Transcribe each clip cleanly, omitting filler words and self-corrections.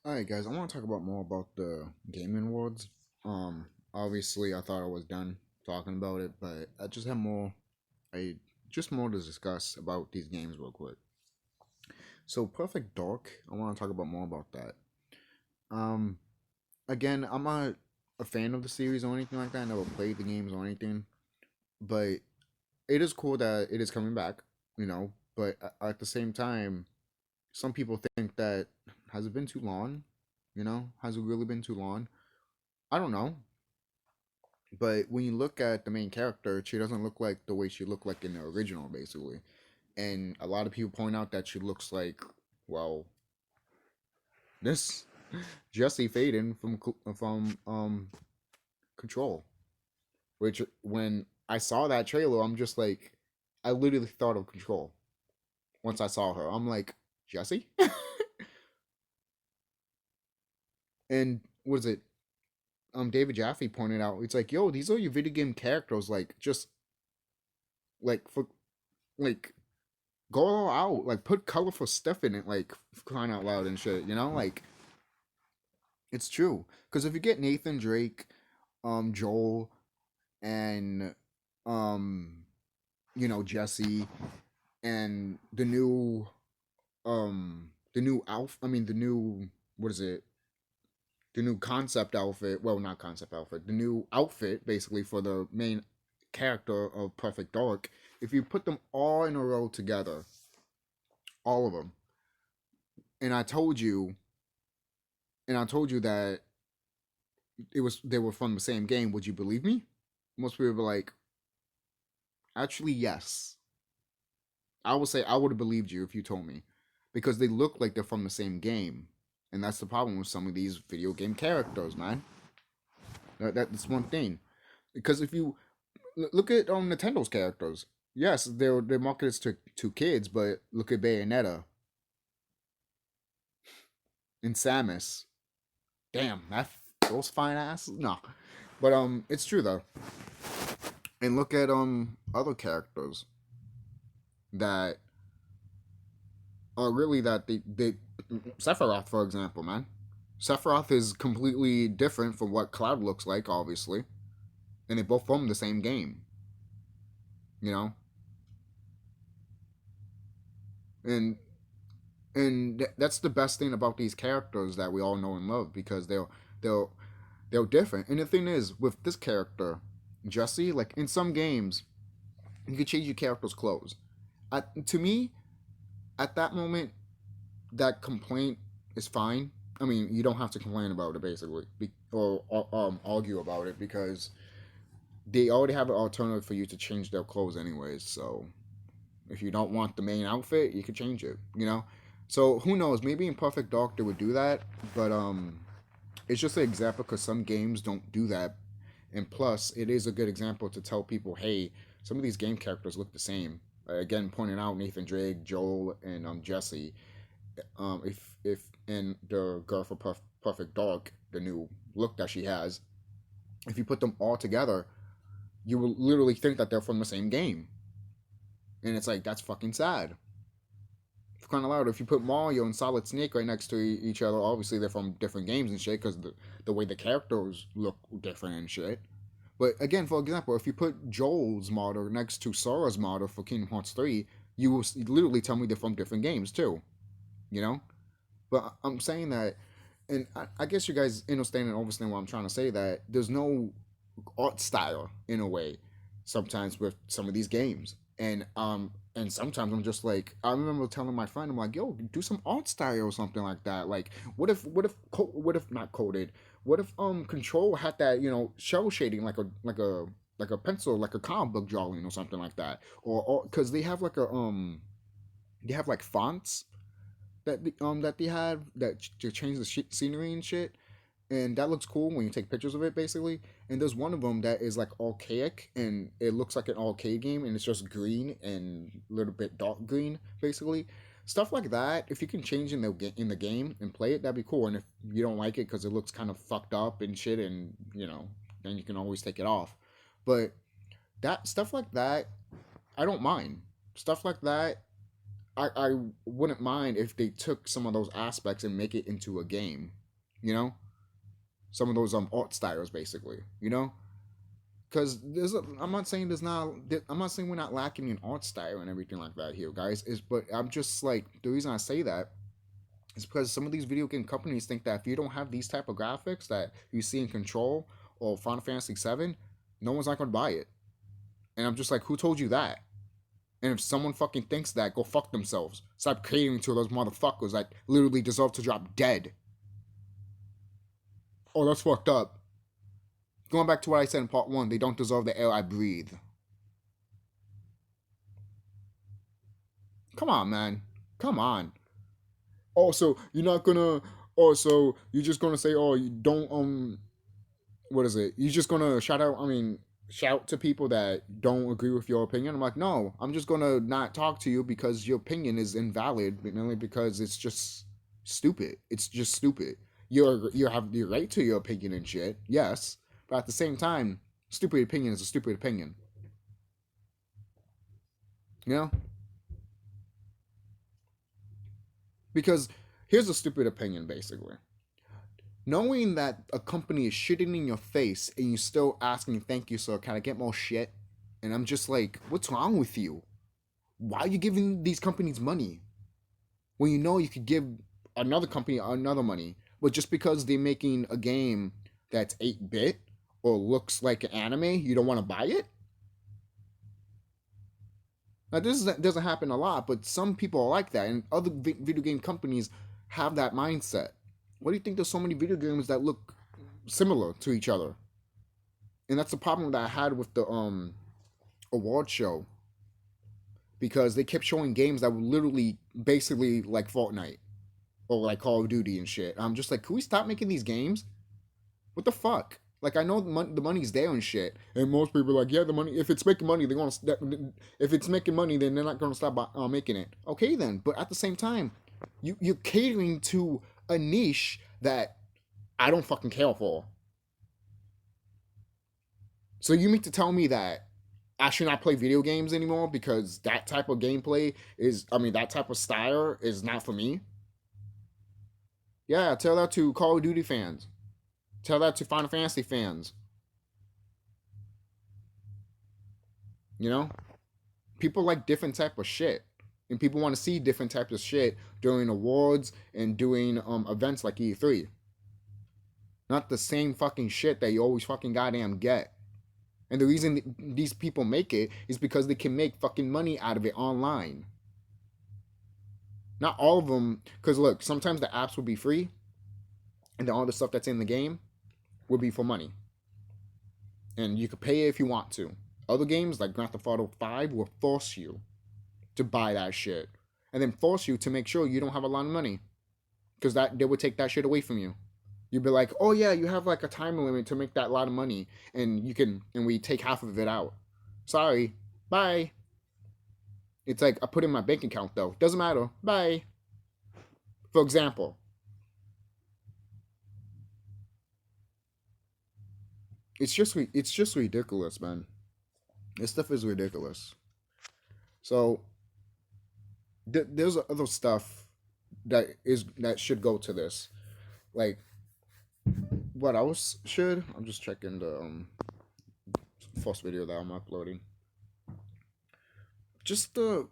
Alright guys, I want to talk about more about the gaming awards. Obviously I thought I was done talking about it, but I just more to discuss about these games real quick. So Perfect Dark, I want to talk about more about that. Um Again, I'm not a fan of the series or anything like that. I never played the games or anything, but it is cool that it is coming back, but at the same time, some people think that has it been too long? Has it really been too long? I don't know. But when you look at the main character, she doesn't look like the way she looked like in the original, basically. And a lot of people point out that she looks like, well, this Jesse Faden from Control. Which when I saw that trailer, I'm just like, I literally thought of Control. Once I saw her, I'm like, Jesse. And what is it? David Jaffe pointed out, it's like, yo, these are your video game characters, like just like for like go all out, like put colorful stuff in it, like crying out loud and shit, like it's true. Because if you get Nathan Drake, Joel, and um, Jesse, and the new Alf, I mean the new what is it? The new concept outfit, well, not concept outfit, the new outfit basically for the main character of Perfect Dark. If you put them all in a row together, all of them, and I told you, that they were from the same game, would you believe me? Most people were like, actually, yes. I would say I would have believed you if you told me, because they look like they're from the same game, and that's the problem with some of these video game characters, man. That's one thing. Because if you look at Nintendo's characters, yes, they're marketed to kids, but look at Bayonetta and Samus. Damn, those fine asses. No, but it's true though. And look at other characters that are really that they Sephiroth, for example, man. Sephiroth is completely different from what Cloud looks like, obviously, and they both from the same game, you know. And that's the best thing about these characters that we all know and love, because they're they're different. And the thing is, with this character, Jesse, like in some games, you can change your character's clothes. To me, at that moment, that complaint is fine. I mean, you don't have to complain about it basically, or argue about it, because they already have an alternative for you to change their clothes anyways. So if you don't want the main outfit, you can change it. So who knows? Maybe in Perfect Dark they would do that, but it's just an example because some games don't do that. And plus, it is a good example to tell people, hey, some of these game characters look the same. Again, pointing out Nathan Drake, Joel, and Jesse. If and the girl for Perfect Dark, the new look that she has, if you put them all together, you will literally think that they're from the same game, and it's like that's fucking sad. For crying out loud, if you put Mario and Solid Snake right next to each other, obviously they're from different games and shit because the way the characters look different and shit. But again, for example, if you put Joel's model next to Sora's model for Kingdom Hearts 3, you will literally tell me they're from different games too, you know? But I'm saying that, and I guess you guys understand and understand what I'm trying to say, that there's no art style in a way sometimes with some of these games. And sometimes I'm just like, I remember telling my friend, I'm like, yo, do some art style or something like that. Like, what if not coded? What if Control had that, shell shading, like a pencil, like a comic book drawing or something like that, or because they have like fonts that they have that to change the scenery and shit, and that looks cool when you take pictures of it, basically. And there's one of them that is like archaic, and it looks like an arcade game, and it's just green and a little bit dark green, basically. Stuff like that. If you can change in the game and play it, that'd be cool. And if you don't like it because it looks kind of fucked up and shit, and then you can always take it off. But that stuff like that, I don't mind. Stuff like that, I wouldn't mind if they took some of those aspects and make it into a game, you know, some of those art styles basically, you know, because I'm not saying I'm not saying we're not lacking in art style and everything like that here, guys. Is but I'm just like the reason I say that is because some of these video game companies think that if you don't have these type of graphics that you see in Control or Final Fantasy VII, no one's not gonna buy it. And I'm just like, who told you that? And if someone fucking thinks that, go fuck themselves. Stop catering to those motherfuckers that literally deserve to drop dead. Oh, that's fucked up. Going back to what I said in part one, they don't deserve the air I breathe. Come on, man. Come on. Also, you're not gonna. Also, you're just gonna say, oh, you don't. What is it? You're just gonna shout out. I mean, shout to people that don't agree with your opinion. I'm like, no, I'm just gonna not talk to you because your opinion is invalid, mainly because it's just stupid. It's just stupid. You have the right to your opinion and shit, yes, but at the same time, stupid opinion is a stupid opinion. You know, because here's a stupid opinion, basically. Knowing that a company is shitting in your face and you still asking, thank you, sir, can I get more shit? And I'm just like, what's wrong with you? Why are you giving these companies money when you know you could give another company another money? But just because they're making a game that's 8-bit or looks like an anime, you don't want to buy it? Now, doesn't happen a lot, but some people are like that, and other video game companies have that mindset. What do you think there's so many video games that look similar to each other? And that's the problem that I had with the award show, because they kept showing games that were literally basically like Fortnite or like Call of Duty and shit. I'm just like, can we stop making these games? What the fuck? Like, I know the money's there and shit, and most people are like, yeah, the money. If it's making money, they're gonna. If it's making money, then they're not gonna stop making it. Okay, then. But at the same time, you're catering to a niche that I don't fucking care for. So you mean to tell me that I should not play video games anymore because that type of gameplay is, I mean, that type of style is not for me? Yeah, tell that to Call of Duty fans. Tell that to Final Fantasy fans. You know, people like different type of shit, and people want to see different types of shit during awards and doing events like E3. Not the same fucking shit that you always fucking goddamn get. And the reason these people make it is because they can make fucking money out of it online. Not all of them, because look, sometimes the apps will be free, and then all the stuff that's in the game will be for money. And you could pay it if you want to. Other games like Grand Theft Auto 5 will force you to buy that shit. And then force you to make sure you don't have a lot of money. Because that they would take that shit away from you. You'd be like, oh yeah, you have like a time limit to make that lot of money, and we take half of it out. Sorry, bye. It's like I put in my bank account though. Doesn't matter. Bye. For example, it's just ridiculous, man. This stuff is ridiculous. So there's other stuff that should go to this. Like what else should? I'm just checking the first video that I'm uploading. Just the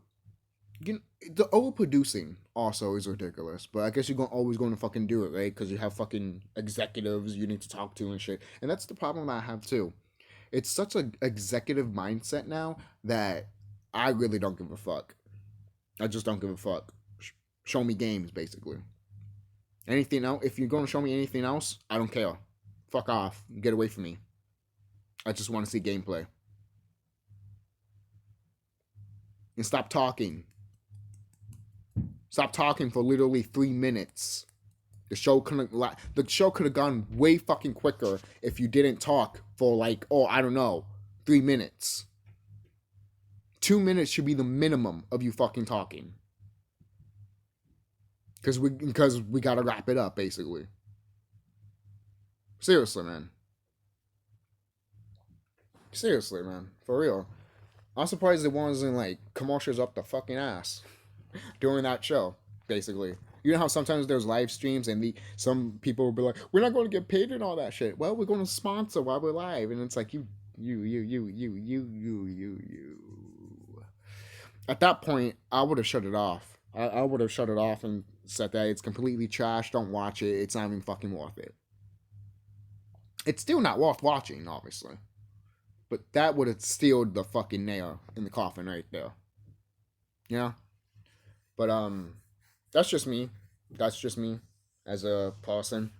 overproducing also is ridiculous. But I guess you're always going to fucking do it, right? Because you have fucking executives you need to talk to and shit. And that's the problem I have too. It's such an executive mindset now that I really don't give a fuck. I just don't give a fuck. Show me games, basically. Anything else? If you're going to show me anything else, I don't care. Fuck off. Get away from me. I just want to see gameplay. And stop talking. Stop talking for literally 3 minutes. The show could have gone way fucking quicker if you didn't talk for like, oh, I don't know, 3 minutes. 2 minutes should be the minimum of you fucking talking. Because we gotta wrap it up, basically. Seriously, man. Seriously, man. For real. I'm surprised it wasn't like commercials up the fucking ass. during that show, basically. You know how sometimes there's live streams and some people will be like, "We're not going to get paid and all that shit." Well, we're going to sponsor while we're live, and it's like you. At that point, I would have shut it off. I would have shut it off and said that it's completely trash. Don't watch it. It's not even fucking worth it. It's still not worth watching, obviously. But that would have sealed the fucking nail in the coffin right there. Yeah. But that's just me. That's just me as a person,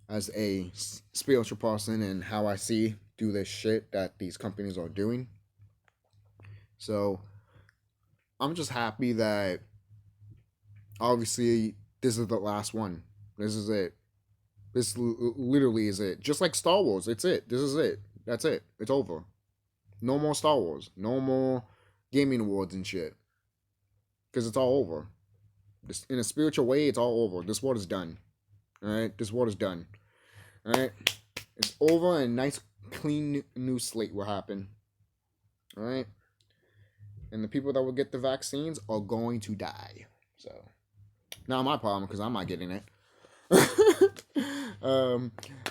as a spiritual person, and how I see do this shit that these companies are doing. So I'm just happy that obviously this is the last one. This is it. This literally is it. Just like Star Wars, it's it. This is it. That's it. It's over. No more Star Wars. No more gaming awards and shit. Because it's all over. In a spiritual way, it's all over. This war is done. Alright? This war is done. Alright? It's over and a nice, clean, new slate will happen. Alright? And the people that will get the vaccines are going to die. So, not my problem because I'm not getting it.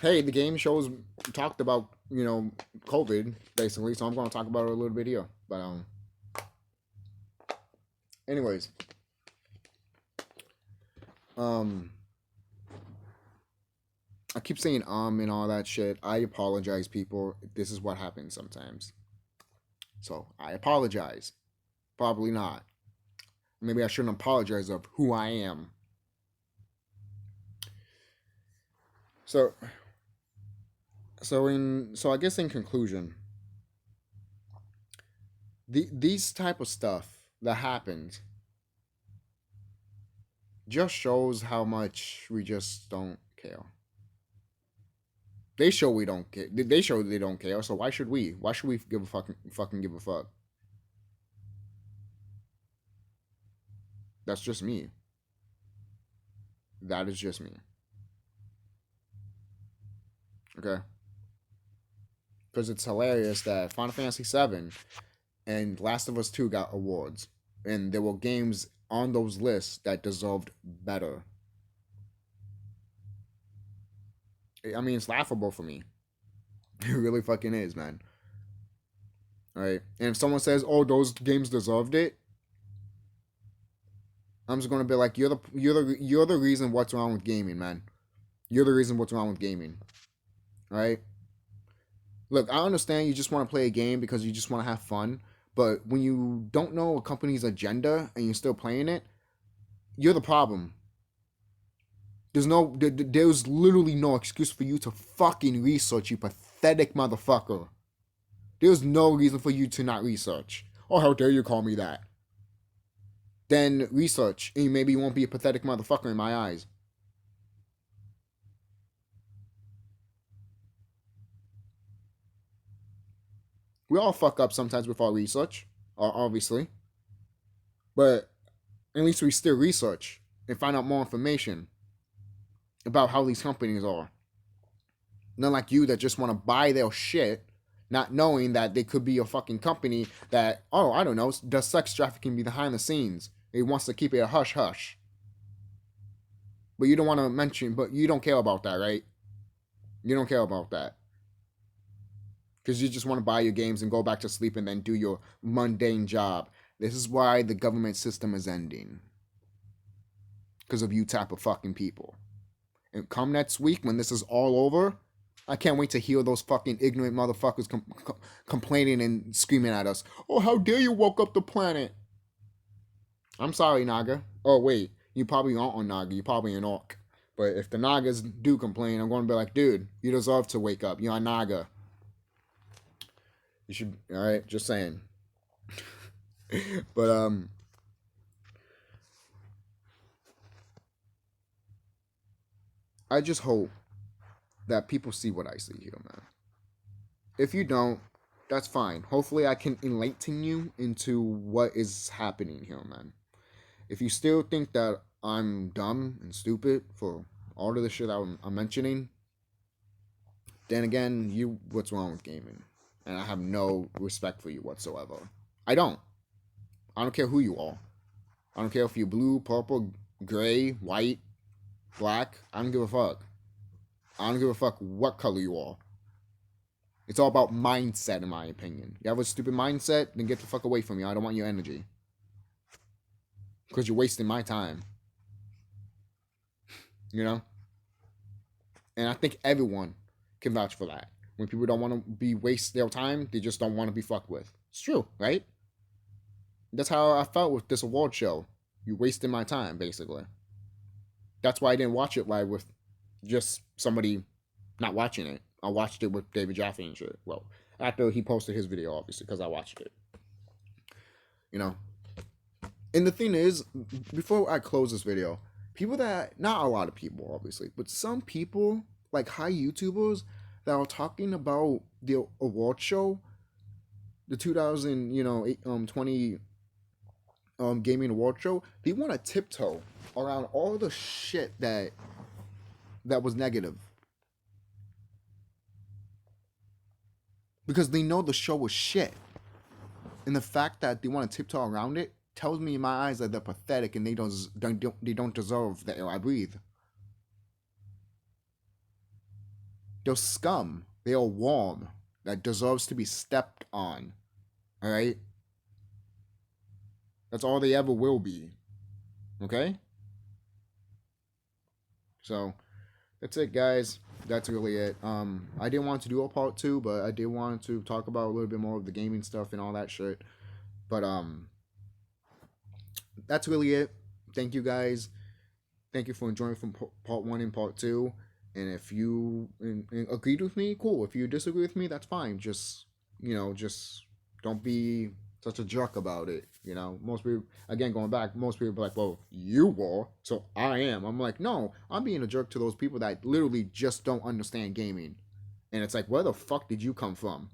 Hey, the game shows talked about, COVID, basically, so I'm going to talk about it a little bit here. But, anyways. I keep saying and all that shit. I apologize, people. This is what happens sometimes. So, I apologize. Probably not. Maybe I shouldn't apologize of who I am. So I guess in conclusion, these type of stuff that happens just shows how much we just don't care. They show we don't care. They show they don't care. So why should we? Why should we give a fucking give a fuck? That's just me. That is just me. Okay. Because it's hilarious that Final Fantasy VII and Last of Us 2 got awards, and there were games on those lists that deserved better. I mean, it's laughable for me. It really fucking is, man. All right, and if someone says, "Oh, those games deserved it," I'm just gonna be like, "You're the reason what's wrong with gaming, man. You're the reason what's wrong with gaming." All right. Look, I understand you just want to play a game because you just want to have fun, but when you don't know a company's agenda and you're still playing it, you're the problem. There's literally no excuse for you to fucking research, you pathetic motherfucker. There's no reason for you to not research. Oh, how dare you call me that? Then research, and maybe you won't be a pathetic motherfucker in my eyes. We all fuck up sometimes with our research, obviously. But at least we still research and find out more information about how these companies are. Not like you that just want to buy their shit, not knowing that they could be a fucking company that, oh, I don't know, does sex trafficking behind the scenes. It wants to keep it a hush hush. But you don't want to mention, but you don't care about that, right? You don't care about that. Because you just want to buy your games and go back to sleep and then do your mundane job. This is why the government system is ending. Because of you type of fucking people. And come next week when this is all over, I can't wait to hear those fucking ignorant motherfuckers complaining and screaming at us. Oh, how dare you woke up the planet? I'm sorry, Naga. Oh, wait. You probably aren't on Naga. You're probably an orc. But if the Nagas do complain, I'm going to be like, dude, you deserve to wake up. You're a Naga. You should, alright? Just saying. But, I just hope that people see what I see here, man. If you don't, that's fine. Hopefully, I can enlighten you into what is happening here, man. If you still think that I'm dumb and stupid for all of the shit I'm mentioning, then again, what's wrong with gaming? And I have no respect for you whatsoever. I don't care who you are. I don't care if you're blue, purple, gray, white, black. I don't give a fuck. I don't give a fuck what color you are. It's all about mindset, in my opinion. You have a stupid mindset, then get the fuck away from me. I don't want your energy. Because you're wasting my time. You know? And I think everyone can vouch for that. When people don't want to be waste their time, they just don't want to be fucked with. It's true, right? That's how I felt with this award show. You wasted my time, basically. That's why I didn't watch it live with just somebody not watching it. I watched it with David Jaffe and shit. Well, after he posted his video, obviously, because I watched it. You know? And the thing is, before I close this video, people that, not a lot of people, obviously, but some people, like high YouTubers, that are talking about the award show, the 2020 gaming award show, they want to tiptoe around all the shit that was negative. Because they know the show was shit. And the fact that they want to tiptoe around it tells me in my eyes that they're pathetic and they don't deserve the air I breathe. They're scum. They are worm that deserves to be stepped on. Alright? That's all they ever will be. Okay? So, that's it, guys. That's really it. I didn't want to do a part 2, but I did want to talk about a little bit more of the gaming stuff and all that shit. But, that's really it. Thank you, guys. Thank you for enjoying from part 1 and part 2. And if you agreed with me, cool. If you disagree with me, that's fine. Just, just don't be such a jerk about it. Most people, again, going back, most people be like, well, you were, so I am. I'm like, no, I'm being a jerk to those people that literally just don't understand gaming. And it's like, where the fuck did you come from?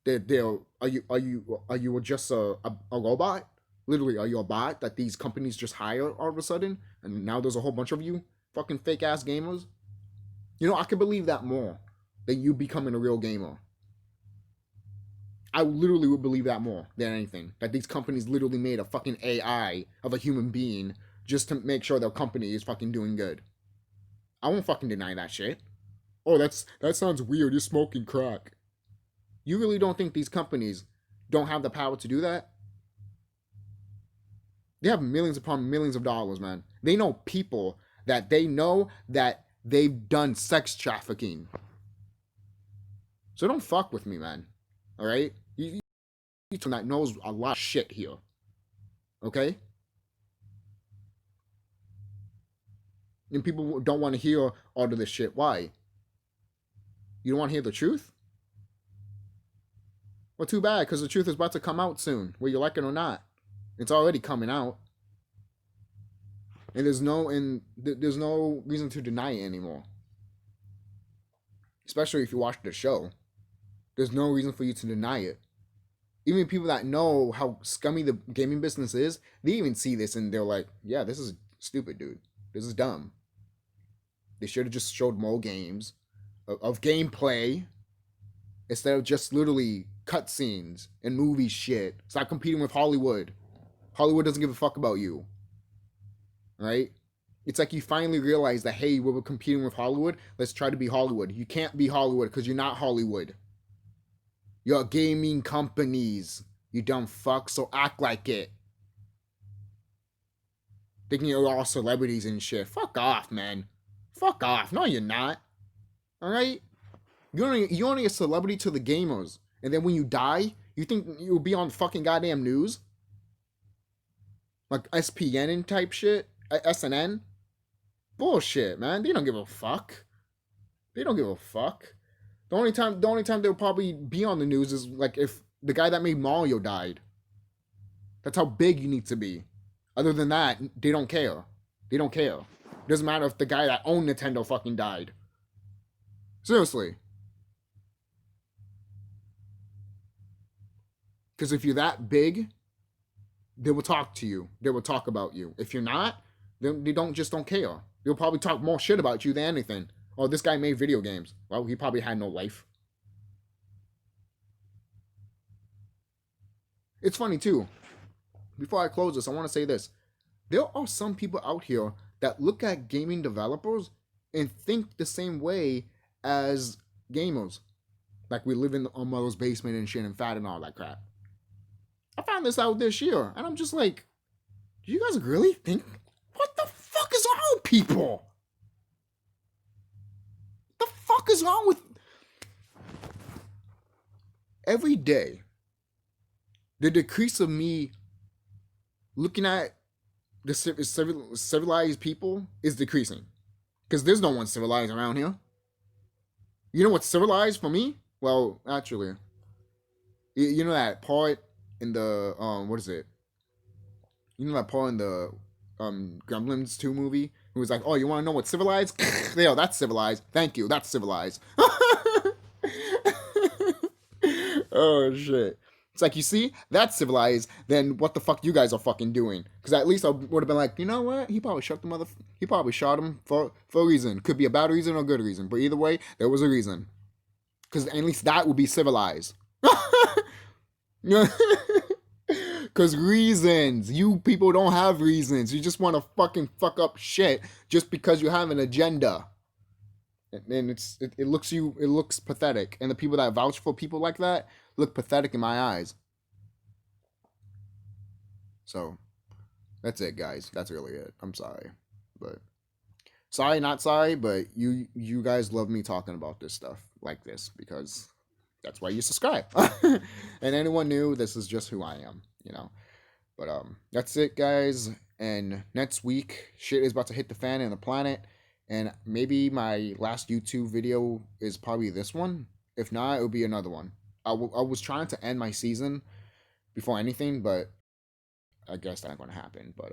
Are you just a robot? Literally, are you a bot that these companies just hire all of a sudden? And now there's a whole bunch of you fucking fake ass gamers? I can believe that more than you becoming a real gamer. I literally would believe that more than anything. That these companies literally made a fucking AI of a human being just to make sure their company is fucking doing good. I won't fucking deny that shit. Oh, that sounds weird. You're smoking crack. You really don't think these companies don't have the power to do that? They have millions upon millions of dollars, man. They know people that they know that they've done sex trafficking. So don't fuck with me, man. Alright? You that knows a lot of shit here. Okay? And people don't want to hear all of this shit. Why? You don't want to hear the truth? Well, too bad, because the truth is about to come out soon, whether you like it or not. It's already coming out. And there's no reason to deny it anymore. Especially if you watch the show. There's no reason for you to deny it. Even people that know how scummy the gaming business is, they even see this and they're like, yeah, this is stupid, dude. This is dumb. They should have just showed more games of gameplay instead of just literally cutscenes and movie shit. Stop competing with Hollywood. Hollywood doesn't give a fuck about you. Right? It's like you finally realize that, hey, we're competing with Hollywood. Let's try to be Hollywood. You can't be Hollywood because you're not Hollywood. You're gaming companies. You dumb fuck, so act like it. Thinking you're all celebrities and shit. Fuck off, man. Fuck off. No, you're not. Alright? You're only a celebrity to the gamers. And then when you die, you think you'll be on fucking goddamn news? Like SPN type shit? SNN? Bullshit, man. They don't give a fuck. They don't give a fuck. The only time they'll probably be on the news is like if the guy that made Mario died. That's how big you need to be. Other than that, they don't care. They don't care. It doesn't matter if the guy that owned Nintendo fucking died. Seriously. Because if you're that big, they will talk to you. They will talk about you. If you're not, then they don't care. They'll probably talk more shit about you than anything. Oh, this guy made video games. Well, he probably had no life. It's funny, too. Before I close this, I want to say this. there are some people out here that look at gaming developers and think the same way as gamers. Like we live in our mother's basement and shit and fat and all that crap. I found this out this year, and I'm just like, do you guys really think? What the fuck is wrong with people? The fuck is wrong with every day? The decrease of me looking at the civilized people is decreasing. Because there's no one civilized around here. You know what's civilized for me? Well, actually, you know that part in the, what is it? You know that part in the Gremlins 2 movie? It was like, oh, you want to know what's civilized? Yeah, that's civilized. Thank you, that's civilized. Oh, shit. It's like, you see, that's civilized, then what the fuck you guys are fucking doing? Because at least I would have been like, you know what? He probably shot him for a reason. Could be a bad reason or a good reason. But either way, there was a reason. Because at least that would be civilized. Because reasons. You people don't have reasons. You just want to fucking fuck up shit just because you have an agenda. And it looks pathetic. And the people that vouch for people like that look pathetic in my eyes. So that's it, guys. That's really it. I'm sorry. But sorry, not sorry, but you guys love me talking about this stuff like this because that's why you subscribe. And anyone new, this is just who I am, you know. But that's it, guys. And next week, shit is about to hit the fan and the planet. And maybe my last YouTube video is probably this one. If not, it'll be another one. I was trying to end my season before anything, but I guess that's not going to happen. But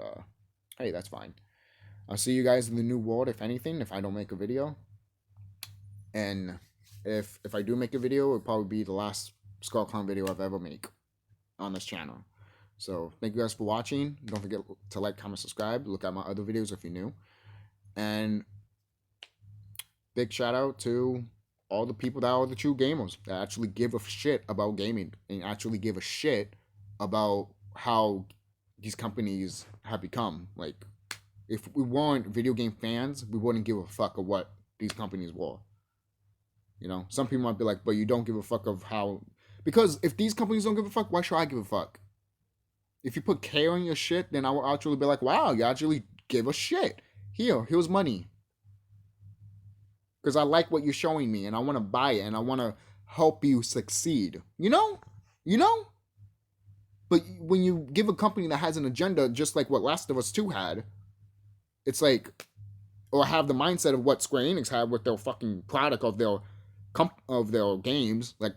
hey, that's fine. I'll see you guys in the new world, if anything, if I don't make a video. And if I do make a video, it'll probably be the last CHUCKY video I've ever make on this channel. So thank you guys for watching. Don't forget to like, comment, subscribe. Look at my other videos if you're new. And big shout out to all the people that are the true gamers that actually give a shit about gaming and actually give a shit about how these companies have become. Like, if we weren't video game fans, we wouldn't give a fuck of what these companies were. You know, some people might be like, but you don't give a fuck of how... Because if these companies don't give a fuck, why should I give a fuck? If you put care in your shit, then I will actually be like, wow, you actually give a shit. Here's money. Because I like what you're showing me, and I want to buy it, and I want to help you succeed. You know? But when you give a company that has an agenda, just like what Last of Us 2 had, it's like, or have the mindset of what Square Enix had with their fucking product of their games, like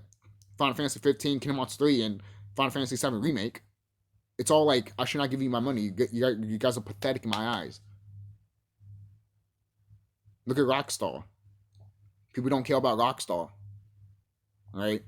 Final Fantasy 15, Kingdom Hearts 3, and Final Fantasy 7 Remake. It's all like, I should not give you my money. You guys are pathetic in my eyes. Look at Rockstar. People don't care about Rockstar. Alright?